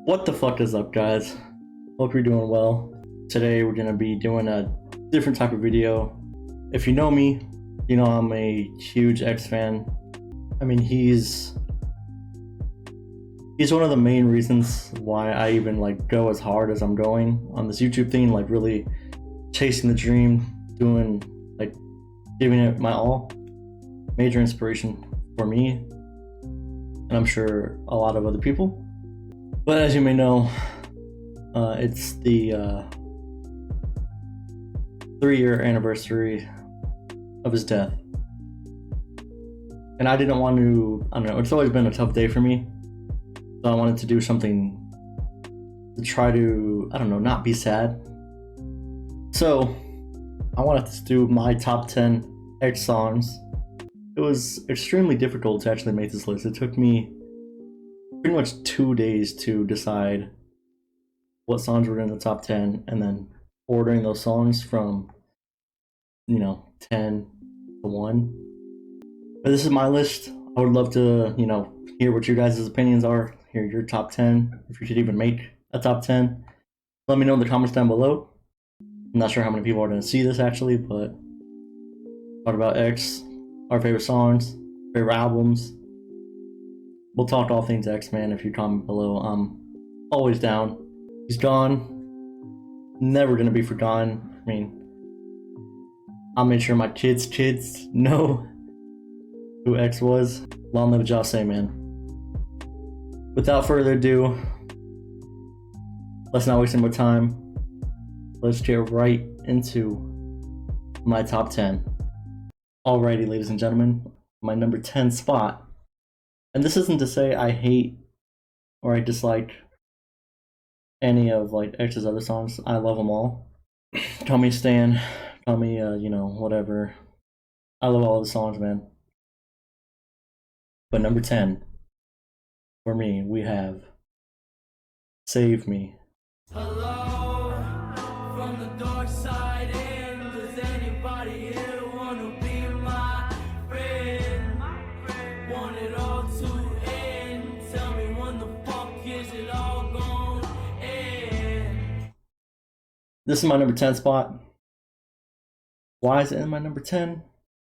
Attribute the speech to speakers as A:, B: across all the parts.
A: What the fuck is up, guys? Hope you're doing well. Today we're gonna be doing a different type of video. If you know me, you know I'm a huge X fan. I mean, he's one of the main reasons why I even go as hard as I'm going on this YouTube thing, really chasing the dream, doing giving it my all. Major inspiration for me, and I'm sure a lot of other people. But as you may know, it's the 3-year anniversary of his death. And I didn't want to, I don't know, it's always been a tough day for me. So I wanted to do something to try to, I don't know, not be sad. So I wanted to do my top 10 X songs. It was extremely difficult to actually make this list. It took me pretty much 2 days to decide what songs were in the top 10 and then ordering those songs from 10 to 1. But this is my list. I would love to hear what your guys' opinions are, hear your top 10, if you should even make a top 10. Let me know in the comments down below. I'm not sure how many people are going to see this actually, but talk about X, our favorite songs, favorite albums. We'll talk all things X, man. If you comment below, I'm always down. He's gone, never gonna be forgotten. I mean, I'll make sure my kids know who X was. Long live Jose, man. Without further ado, let's not waste any more time. Let's get right into my top 10. Alrighty, ladies and gentlemen, my number 10 spot. And this isn't to say I hate or I dislike any of X's other songs. I love them all. Call me Stan, call me whatever. I love all the songs, man. But number 10 for me, we have Save Me.
B: Hello, from the dark side in. Does anybody here wanna be my friend? Want it all to end. Tell me when the fuck is it all gonna end?
A: This is my number 10 spot. Why is it in my number 10?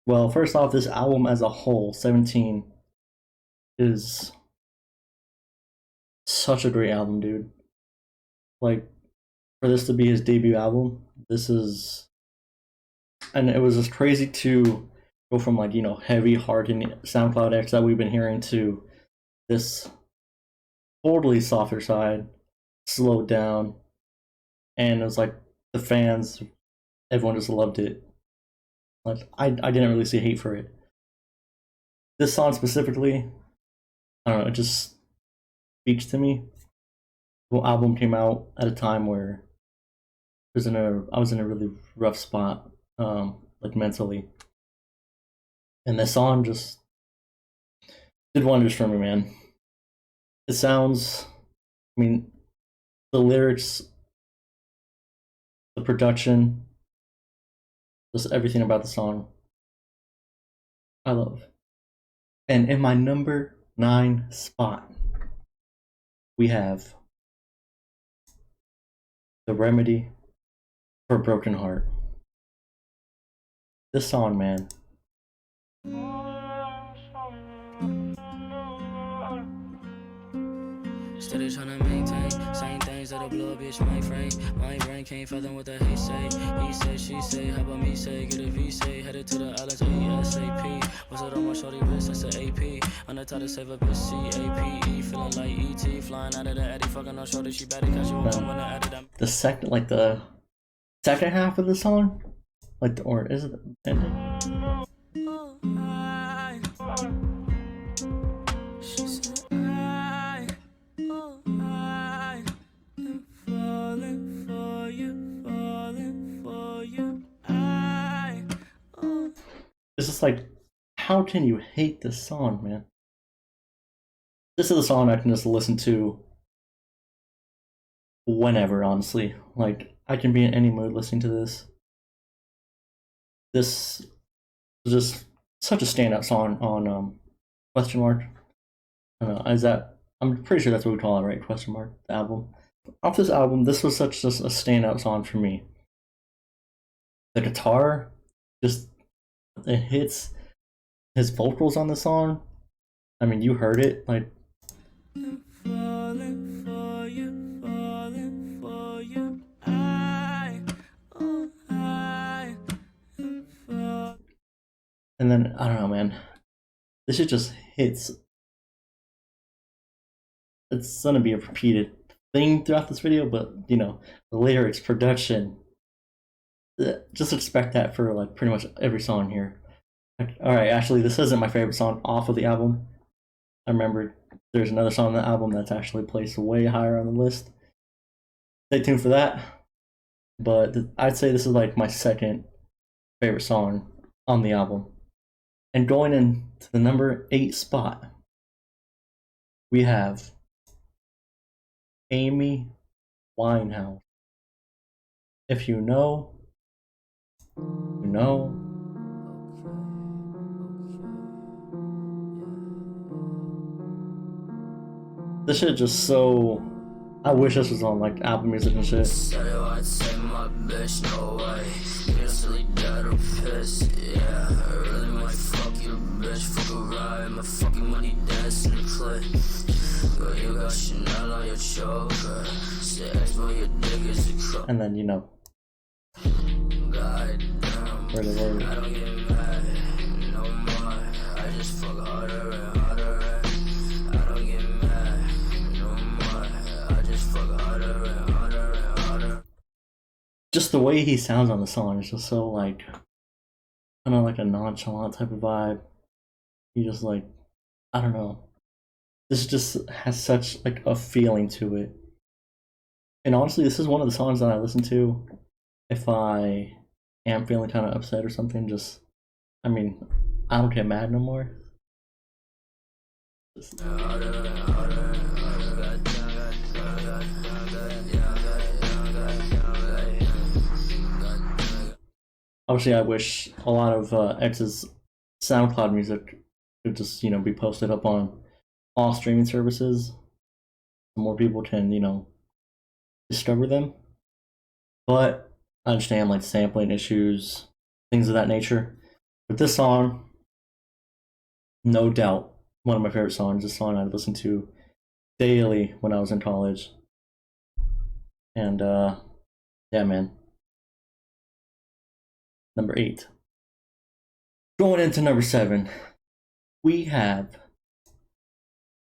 A: Well, first off, this album as a whole, 17, is such a great album, dude. For this to be his debut album, this is, and it was just crazy to go from heavy hardened SoundCloud X that we've been hearing to this totally softer side, slowed down, and it was the fans, everyone just loved it. I didn't really see hate for it. This song specifically, I don't know, it just speaks to me. The album came out at a time where I was in a really rough spot, mentally. And this song just did wonders for me, man. It sounds, I mean, the lyrics, the production, just everything about the song, I love. And in my number 9 spot, we have The Remedy for a Broken Heart. This song, man.
B: Steady trying to maintain same things that'll blow a bitch my frame. My brain can't fathom what the hate say. He say, she say, how about me say? Get a V say, headed to the islands ASAP. What's it on my shorty wrist? That's an AP. On the top to save a bitch CAPE. Feeling like ET, flying out of the Eddie. Fucking on shorty, she better catch you when I added them.
A: The second half of the song, or is it the ending? It's just how can you hate this song, man? This is a song I can just listen to whenever, honestly. I can be in any mood listening to this. This is just such a standout song on question mark. I don't know, is that I'm pretty sure that's what we call it, right? Question mark, the album. Off this album, this was such just a standout song for me. The guitar, just it hits his vocals on the song. I mean, you heard it, like.
B: Falling for you, falling for you.
A: And then I don't know, man. This shit just hits. It's gonna be a repeated thing throughout this video, but you know, the lyrics, production. Just expect that for like pretty much every song here. All right, actually, this isn't my favorite song off of the album. I remember there's another song on the album that's actually placed way higher on the list. Stay tuned for that. But I'd say this is like my second favorite song on the album. And going into the number 8 spot, we have Amy Winehouse. If you know, you know. This shit just so. I wish this was on like Apple Music and shit.
B: I'd say my bitch, no way. You're silly dead or pissed. Yeah, I really might fuck your bitch. Fuck a ride, my fucking money dance in the clip. Girl, you got Chanel on your choker. Say X, but your dick is a crook.
A: And then, you know.
B: God damn.
A: Word of word.
B: I don't get mad no more. I just fuck harder and harder. I don't get mad no more. I just fuck harder and harder and harder.
A: Just the way he sounds on the song is just so like, kind of like a nonchalant type of vibe. He just like, I don't know. This just has such like a feeling to it. And honestly, this is one of the songs that I listen to if I am feeling kind of upset or something. Just, I mean, I don't get mad no more. Just, obviously, I wish a lot of X's SoundCloud music could just, you know, be posted up on all streaming services. So more people can, you know, discover them. But I understand like sampling issues, things of that nature. But this song, no doubt, one of my favorite songs. This song I listened to daily when I was in college. And yeah, man. Number 8. Going into number 7, we have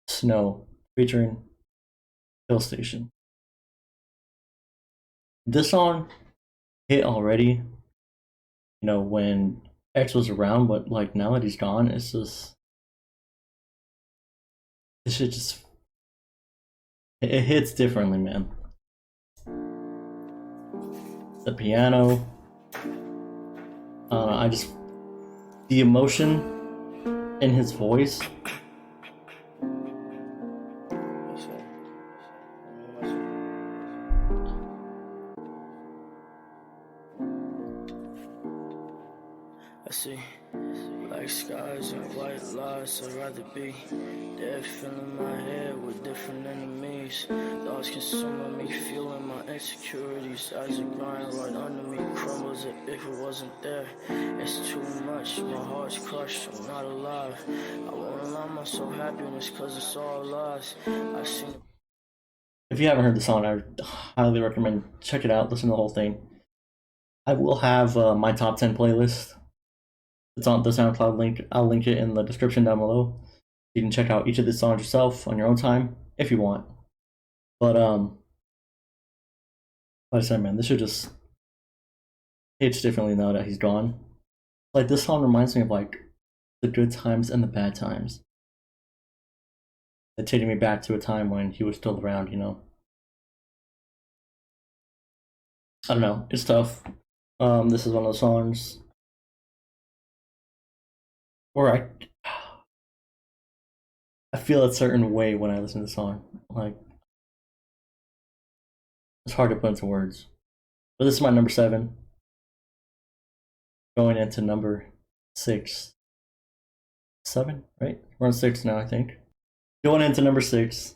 A: Snow featuring Xxxtentacion. This song hit already, you know, when X was around, but like now that he's gone, it's just this shit just it hits differently, man. The piano, I just the emotion in his voice.
B: I see black skies and white lies. I'd rather be dead, filling my head with different enemies. Thoughts consuming me, feeling my insecurities as it grind right under me, crumbles it if it wasn't there. It's too much, my heart's crushed, I'm not alive. I won't allow myself happiness cause it's all lies. I seen.
A: If you haven't heard the song, I highly recommend check it out, listen to the whole thing. I will have my top 10 playlist. It's on the SoundCloud link. I'll link it in the description down below. You can check out each of the songs yourself on your own time if you want. But like I said, man, this should just hits differently now that he's gone. Like this song reminds me of like the good times and the bad times. It's taking me back to a time when he was still around, you know. I don't know. It's tough. This is one of those songs where I feel a certain way when I listen to the song. Like it's hard to put into words. But this is my number 7. Going into number 6. 7, right? We're on 6 now, I think. Going into number 6,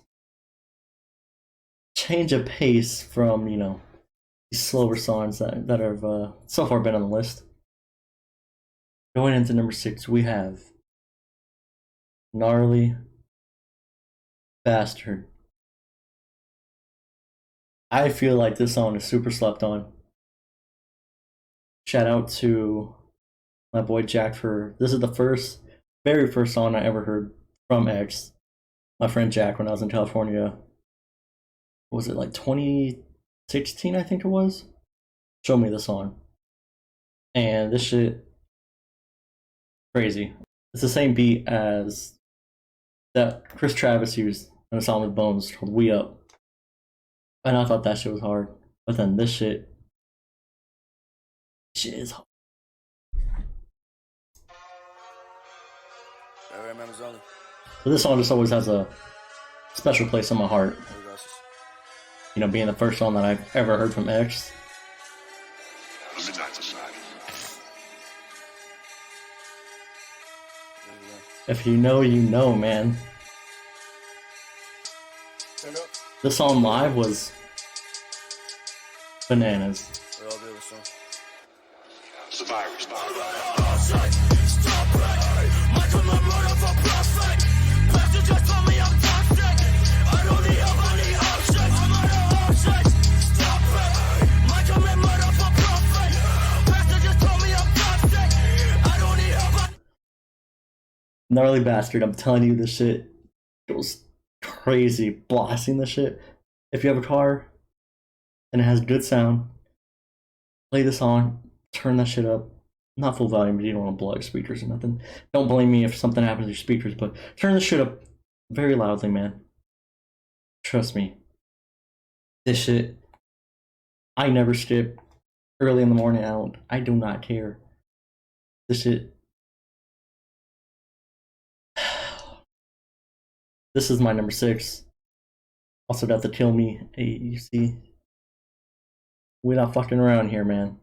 A: change of pace from, you know, these slower songs that have so far been on the list. Going into number 6, we have Gnarly Bastard. I feel like this song is super slept on. Shout out to my boy Jack for this is the very first song I ever heard from X. My friend Jack when I was in California. Was it like 2016? I think it was. Showed me the song, and this shit crazy. It's the same beat as that Chris Travis used in a song with Bones called "We Up," and I thought that shit was hard. But then this shit is hard. But this song just always has a special place in my heart. You know, being the first song that I've ever heard from X. If you know, you know, man. This song live was bananas. Gnarly Bastard, I'm telling you, this shit goes crazy blasting this shit. If you have a car and it has good sound, play the song, turn that shit up. Not full volume, but you don't want to blow out your speakers or nothing. Don't blame me if something happens to your speakers, but turn the shit up very loudly, man. Trust me. This shit, I never skip early in the morning out. I do not care. This shit. This is my number 6. Also got the Kill Me. Hey, you see? We're not fucking around here, man.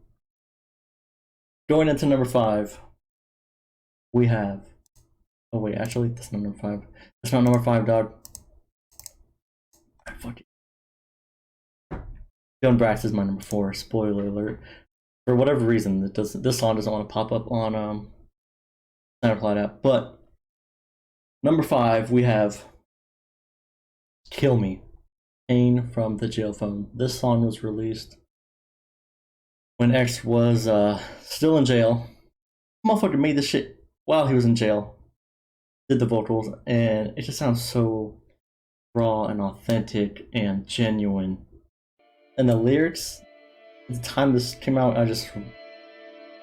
A: Going into number 5, we have. Oh wait, actually, that's not number 5. That's not number 5, dog. Fuck it. Young Brax is my number 4. Spoiler alert. For whatever reason, this song doesn't want to pop up on SoundCloud app. But number 5, we have Kill Me, Pain from the Jail Phone. This song was released when X was still in jail. Motherfucker made this shit while he was in jail. Did the vocals, and it just sounds so raw and authentic and genuine. And the lyrics, at the time this came out, I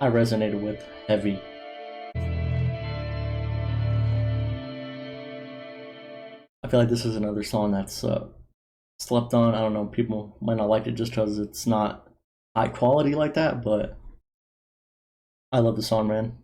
A: resonated with heavy. I feel like this is another song that's slept on. I don't know, people might not like it just because it's not high quality like that, but I love the song, man.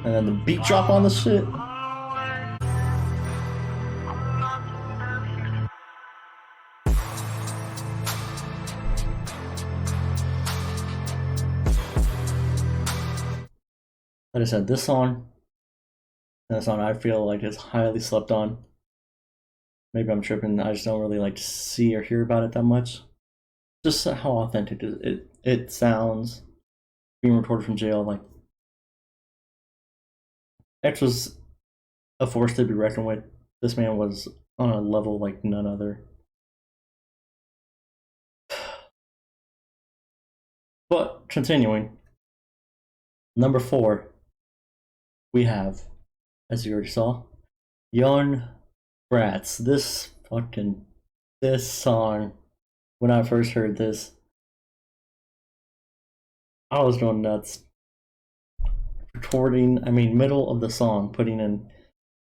A: And then the beat drop on the shit. Like I said, this song and the song I feel like is highly slept on. Maybe I'm tripping, I just don't really like see or hear about it that much. Just how authentic it sounds being recorded from jail. Like, X was a force to be reckoned with. This man was on a level like none other. But continuing, number 4, we have, as you already saw, Young Brats. This song, when I first heard this, I was going nuts. Middle of the song, putting in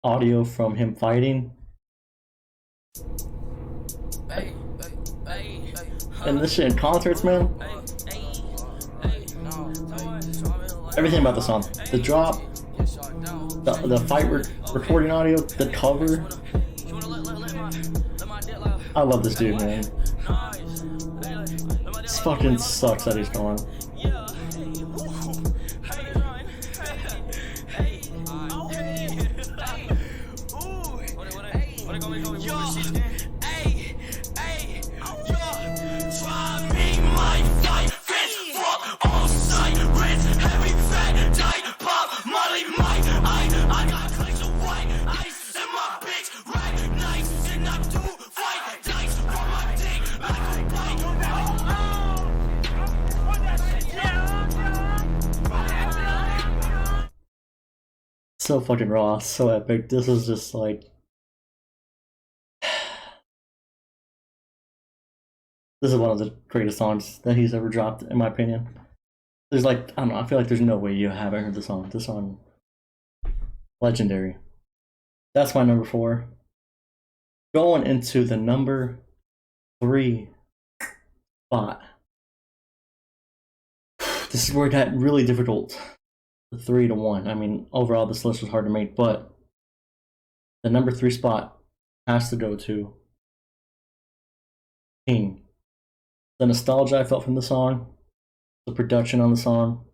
A: audio from him fighting. And this shit in concerts, man. Everything about the song. The drop, the fight recording audio, the cover. I love this dude, man. This fucking sucks that he's gone. So fucking raw, so epic. This is just like this is one of the greatest songs that he's ever dropped, in my opinion. There's like, I don't know, I feel like there's no way you haven't heard the song. This song, legendary. That's my number 4. Going into the number 3 spot. This is where it got really difficult. The 3 to 1. I mean, overall, this list was hard to make, but the number 3 spot has to go to King. The nostalgia I felt from the song, the production on the song,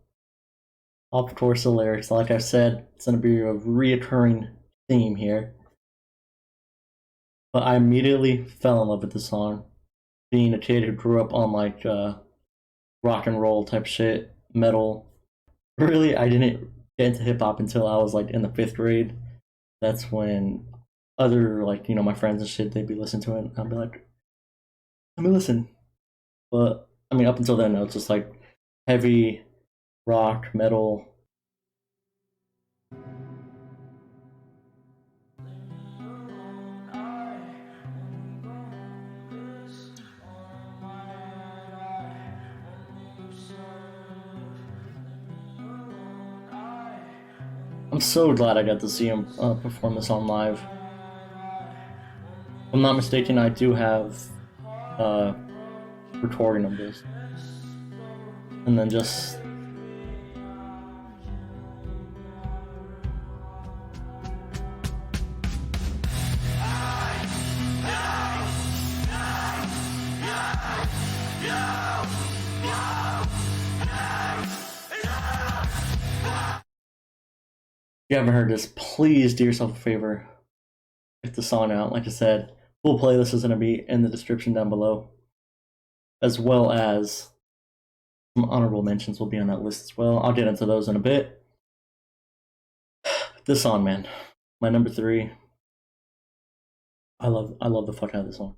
A: of course, the lyrics. Like I said, it's going to be a reoccurring theme here. But I immediately fell in love with the song. Being a kid who grew up on like rock and roll type shit, metal. Really, I didn't get into hip hop until I was like in the 5th grade. That's when other, like, you know, my friends and shit, they'd be listening to it. And I'd be like, let me listen. But I mean, up until then, it's just like heavy rock, metal. I'm so glad I got to see him perform this on live. If I'm not mistaken, I do have recording of this. And then just if you haven't heard this, please do yourself a favor. Check the song out. Like I said, full playlist is going to be in the description down below, as well as some honorable mentions will be on that list as well. I'll get into those in a bit. This song, man, my number 3. I love the fuck out of this song.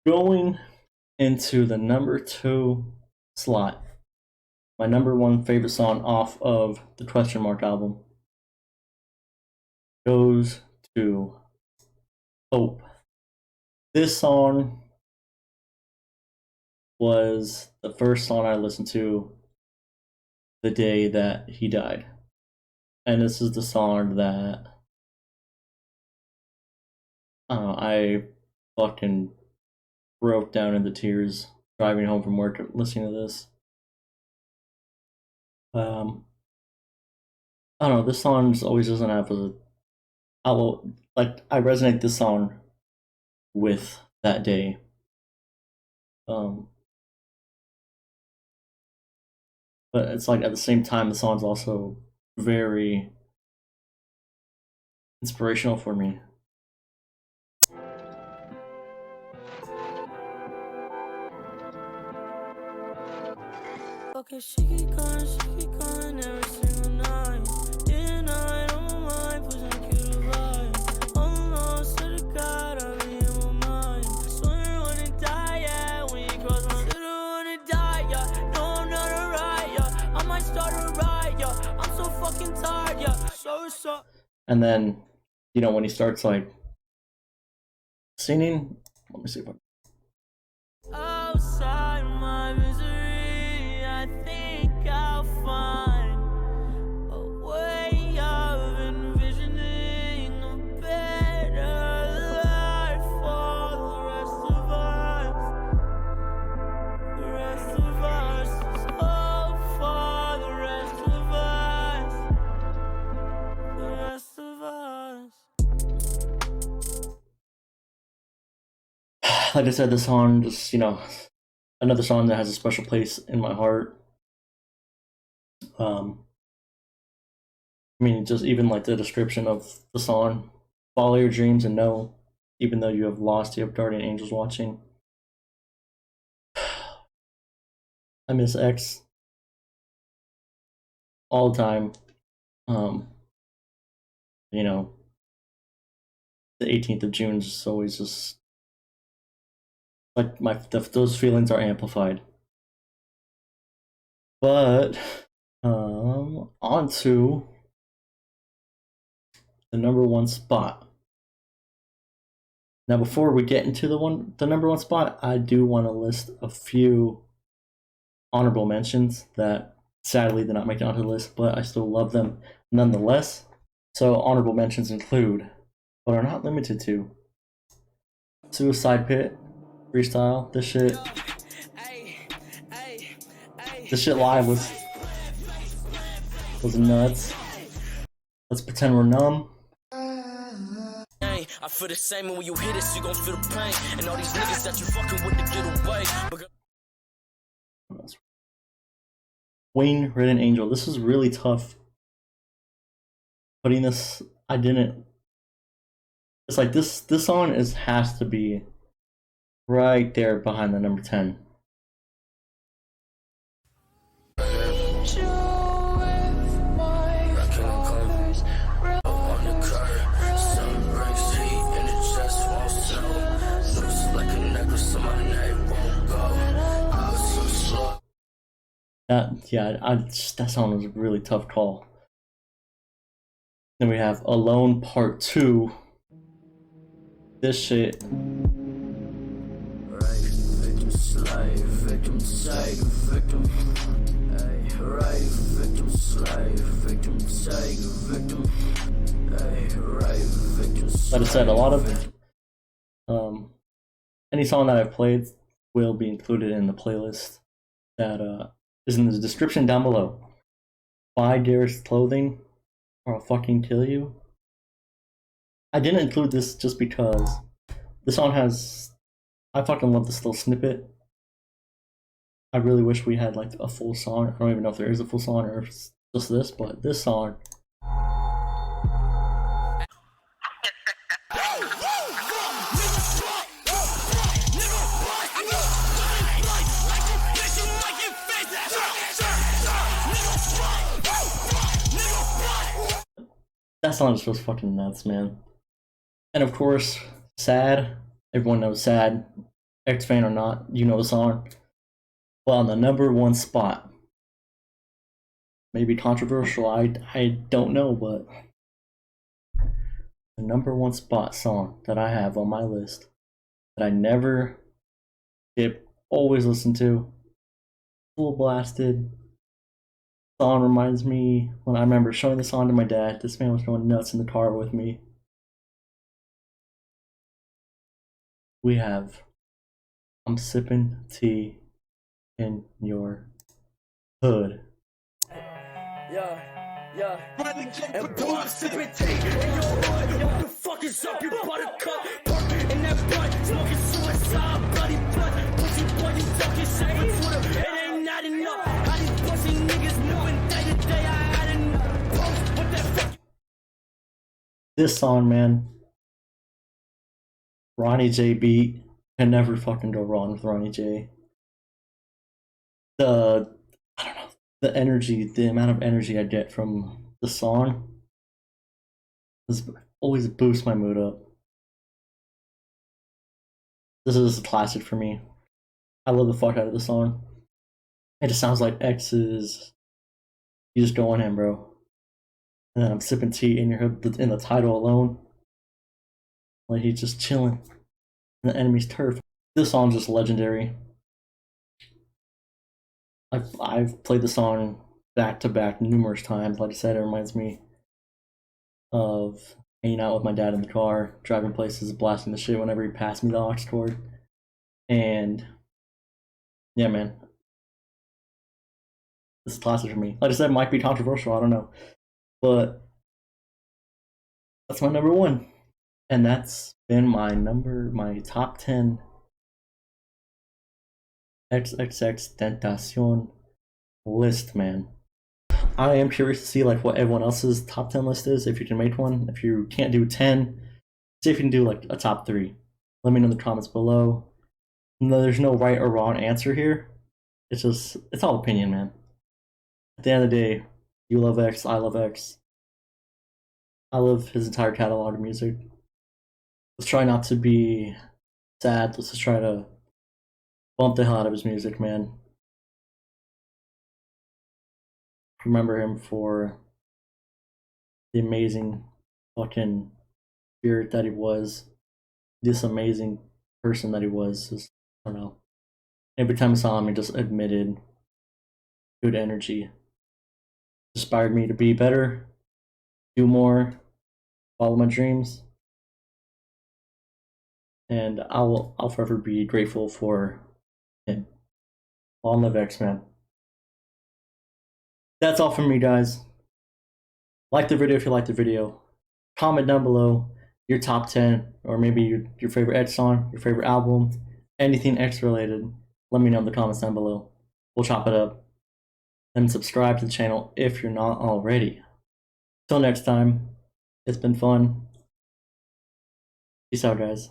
A: Going into the number 2 slot. My number 1 favorite song off of the Question Mark album goes to Hope. This song was the first song I listened to the day that he died. And this is the song that I fucking broke down into tears driving home from work listening to this. I don't know, this song always doesn't have I resonate this song with that day. But it's like at the same time, the song's also very inspirational for me.
B: Okay, she keep going every single night. Day and night on my mind, pushing cute vibe. Almost to the God, I'll be in my mind. Swear when it die, yeah. When you cross my city, when it die, yeah. No, I'm not alright, yeah. I might start a riot, yeah. I'm so fucking tired, yeah. So.
A: And then, you know, when he starts like singing, let me see if I
B: outside my misery, I think I'll find a way of envisioning a better life for the rest of us. The rest of us is hope for the rest of us. The rest of us.
A: like I said, this song just, another song that has a special place in my heart. I mean, just even like the description of the song, follow your dreams and know, even though you have lost, you have guardian angels watching. I miss X all the time. You know, the 18th of June is just always just like those feelings are amplified. But on to the number one spot. Now, before we get into the number one spot, I do want to list a few honorable mentions that sadly did not make it onto the list, but I still love them nonetheless. So honorable mentions include, but are not limited to, Suicide Pit freestyle. This shit live was nuts. Let's pretend we're numb.
B: I feel the same, and when you hit it, you gon' feel the pain. And all these niggas that you fucking with to get away.
A: Wayne Ridden Angel. This is really tough. Putting this, I didn't. It's like this song has to be right there behind the number 10. That song was a really tough call. Then we have Alone Part 2. This shit.
B: Right, victim slave, victim take, victim. Ay, right, victim slave, victim take, victim. Ay, right, victim slave.
A: Like I said, a lot of any song that I've played will be included in the playlist that is in the description down below. Buy Garrett's clothing or I'll fucking kill you. I didn't include this just because this song has, I fucking love this little snippet. I really wish we had like a full song. I don't even know if there is a full song or if it's just this, but this song. That song is just fucking nuts, man. And of course, Sad. Everyone knows Sad. X fan or not, you know the song. Well, on the number one spot. Maybe controversial, I don't know, but the number one spot song that I have on my list that I never skip, always listen to, full blasted. Song reminds me when I remember showing the song to my dad. This man was going nuts in the car with me. We have I'm sipping tea in your hood.
B: Yeah. And boy, I'm sipping tea in your hood. What the fuck is up, you buttercup? Parking in that blunt, smoking suicide, bloody blunt. Pussy boy, you talking shit on Twitter. It ain't not enough. How these pussy niggas knowing day to day I had enough. Post what that fuck.
A: This song, man. Ronnie J beat. Can never fucking go wrong with Ronnie J. I don't know, the energy, the amount of energy I get from the song always boosts my mood up. This is a classic for me. I love the fuck out of the song. It just sounds like X is, you just go on him, bro. And then I'm sipping tea in your hood in the title alone. Like he's just chilling in the enemy's turf. This song's just legendary. I've played the song back to back numerous times. Like I said, it reminds me of hanging out with my dad in the car, driving places, blasting the shit whenever he passed me the aux cord. And yeah, man, this is classic for me. Like I said, it might be controversial, I don't know, but that's my number one, and that's been my top 10 Xxxtentacion list, man. I am curious to see like what everyone else's top 10 list is. If you can make one, if you can't do 10, see if you can do like a top 3. Let me know in the comments below. No, there's no right or wrong answer here. It's all opinion, man. At the end of the day, you love X, I love X. I love his entire catalog of music. Let's try not to be sad. Let's just try to bump the hell out of his music, man. Remember him for the amazing fucking spirit that he was. This amazing person that he was. Just, I don't know. Every time I saw him, he just admitted good energy. Inspired me to be better, do more, follow my dreams. And I'll forever be grateful for him. Long live X-Men. That's all from me, guys. Like the video if you liked the video. Comment down below your top 10, or maybe your favorite X song, your favorite album, anything X related. Let me know in the comments down below. We'll chop it up. And subscribe to the channel if you're not already. Till next time, it's been fun. Peace out, guys.